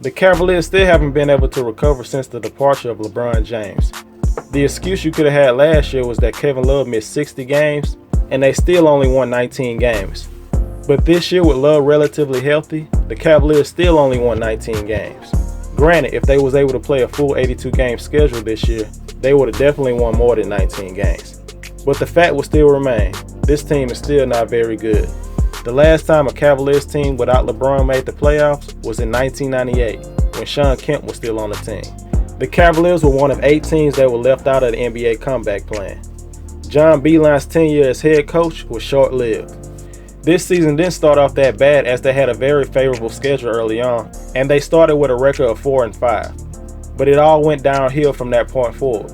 The Cavaliers still haven't been able to recover since the departure of LeBron James. The excuse you could have had last year was that Kevin Love missed 60 games, and they still only won 19 games. But this year, with Love relatively healthy, the Cavaliers still only won 19 games. Granted, if they was able to play a full 82-game schedule this year, they would have definitely won more than 19 games. But the fact will still remain, this team is still not very good. The last time a Cavaliers team without LeBron made the playoffs was in 1998, when Shawn Kemp was still on the team. The Cavaliers were one of 8 teams that were left out of the NBA comeback plan. John Beilein's tenure as head coach was short-lived. This season didn't start off that bad as they had a very favorable schedule early on, and they started with a record of 4-5. But it all went downhill from that point forward.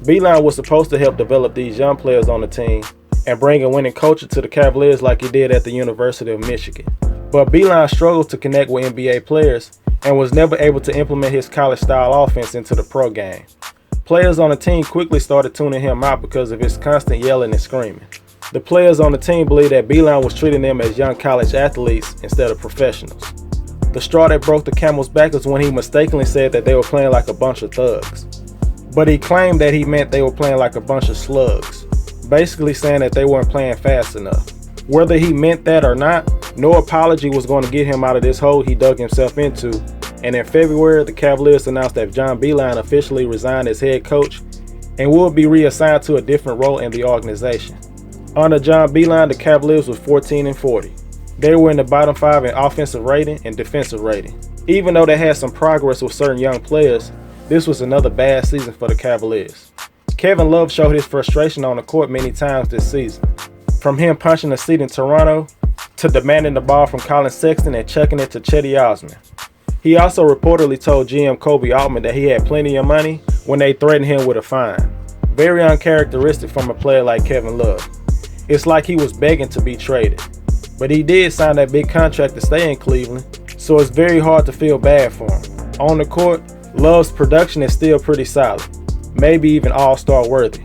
Beilein was supposed to help develop these young players on the team and bring a winning culture to the Cavaliers like he did at the University of Michigan. But Beilein struggled to connect with NBA players and was never able to implement his college-style offense into the pro game. Players on the team quickly started tuning him out because of his constant yelling and screaming. The players on the team believed that Beilein was treating them as young college athletes instead of professionals. The straw that broke the camel's back was when he mistakenly said that they were playing like a bunch of thugs. But he claimed that he meant they were playing like a bunch of slugs, basically saying that they weren't playing fast enough. Whether he meant that or not, no apology was going to get him out of this hole he dug himself into, and in February, the Cavaliers announced that John Beilein officially resigned as head coach and will be reassigned to a different role in the organization. Under John Beilein, the Cavaliers was 14-40. They were in the bottom 5 in offensive rating and defensive rating. Even though they had some progress with certain young players, this was another bad season for the Cavaliers. Kevin Love showed his frustration on the court many times this season. From him punching a seat in Toronto, to demanding the ball from Colin Sexton and chucking it to Chetty Osman. He also reportedly told GM Kobe Altman that he had plenty of money when they threatened him with a fine. Very uncharacteristic from a player like Kevin Love. It's like he was begging to be traded. But he did sign that big contract to stay in Cleveland, so it's very hard to feel bad for him. On the court, Love's production is still pretty solid, maybe even all-star worthy.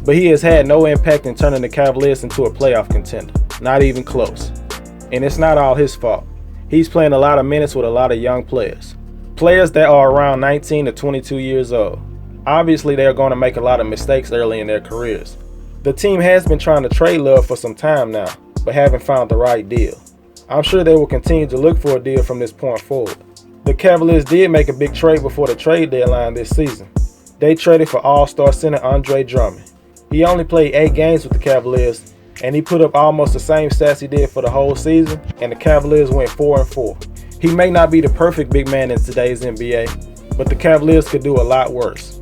But he has had no impact in turning the Cavaliers into a playoff contender, not even close. And it's not all his fault. He's playing a lot of minutes with a lot of young players. Players that are around 19 to 22 years old. Obviously, they're going to make a lot of mistakes early in their careers. The team has been trying to trade Love for some time now, but haven't found the right deal. I'm sure they will continue to look for a deal from this point forward. The Cavaliers did make a big trade before the trade deadline this season. They traded for all-star center Andre Drummond. He only played 8 games with the Cavaliers, and he put up almost the same stats he did for the whole season, and the Cavaliers went 4-4. He may not be the perfect big man in today's NBA, but the Cavaliers could do a lot worse.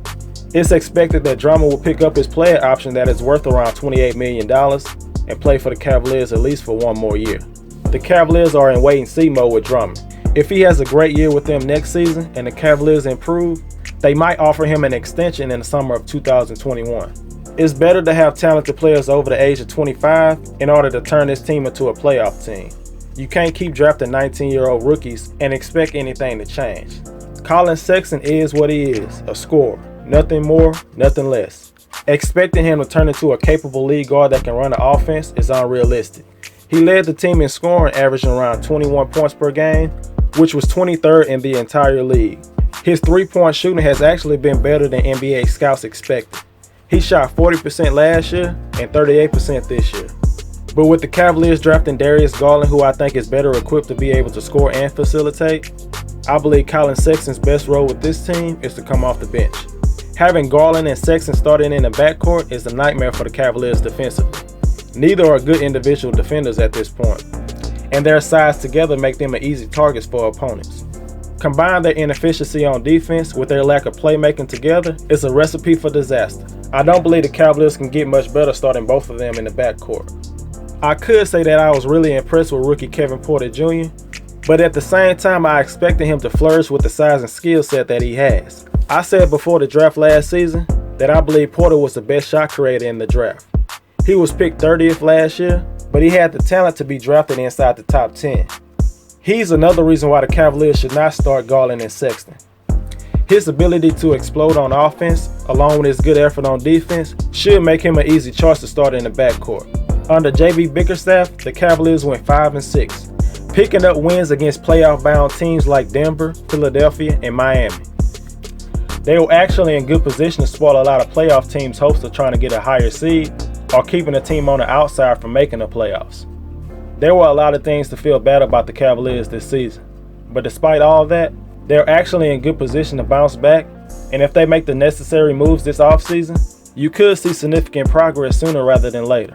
It's expected that Drummond will pick up his player option that is worth around $28 million and play for the Cavaliers at least for one more year. The Cavaliers are in wait-and-see mode with Drummond. If he has a great year with them next season and the Cavaliers improve, they might offer him an extension in the summer of 2021. It's better to have talented players over the age of 25 in order to turn this team into a playoff team. You can't keep drafting 19-year-old rookies and expect anything to change. Colin Sexton is what he is, a scorer. Nothing more, nothing less. Expecting him to turn into a capable lead guard that can run the offense is unrealistic. He led the team in scoring, averaging around 21 points per game, which was 23rd in the entire league. His three-point shooting has actually been better than NBA scouts expected. He shot 40% last year and 38% this year. But with the Cavaliers drafting Darius Garland, who I think is better equipped to be able to score and facilitate, I believe Colin Sexton's best role with this team is to come off the bench. Having Garland and Sexton starting in the backcourt is a nightmare for the Cavaliers defensively. Neither are good individual defenders at this point, and their size together make them an easy target for opponents. Combine their inefficiency on defense with their lack of playmaking together, it's a recipe for disaster. I don't believe the Cavaliers can get much better starting both of them in the backcourt. I could say that I was really impressed with rookie Kevin Porter Jr., but at the same time I expected him to flourish with the size and skill set that he has. I said before the draft last season that I believe Porter was the best shot creator in the draft. He was picked 30th last year, but he had the talent to be drafted inside the top 10. He's another reason why the Cavaliers should not start Garland and Sexton. His ability to explode on offense, along with his good effort on defense, should make him an easy choice to start in the backcourt. Under JB Bickerstaff, the Cavaliers went 5-6. picking up wins against playoff-bound teams like Denver, Philadelphia, and Miami. They were actually in good position to spoil a lot of playoff teams' hopes of trying to get a higher seed or keeping a team on the outside from making the playoffs. There were a lot of things to feel bad about the Cavaliers this season, but despite all that, they're actually in good position to bounce back, and if they make the necessary moves this offseason, you could see significant progress sooner rather than later.